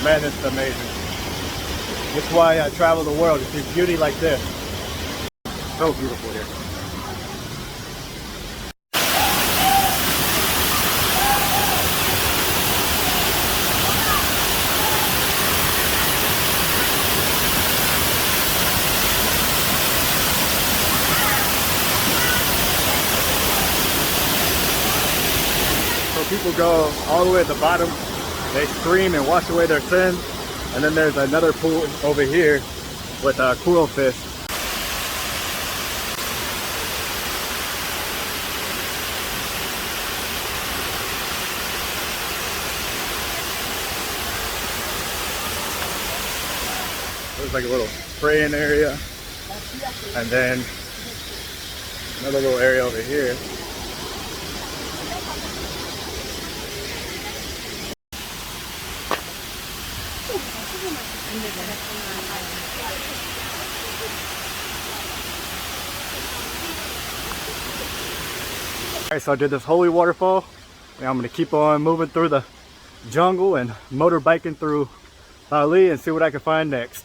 Man, it's amazing. That's why I travel the world, to see beauty like this. So beautiful here. So people go all the way at the bottom, they scream and wash away their sins, and then there's another pool over here with coral fish. There's like a little spraying area, and then another little area over here. Alright, so I did this holy waterfall, and I'm going to keep on moving through the jungle and motorbiking through Bali and see what I can find next.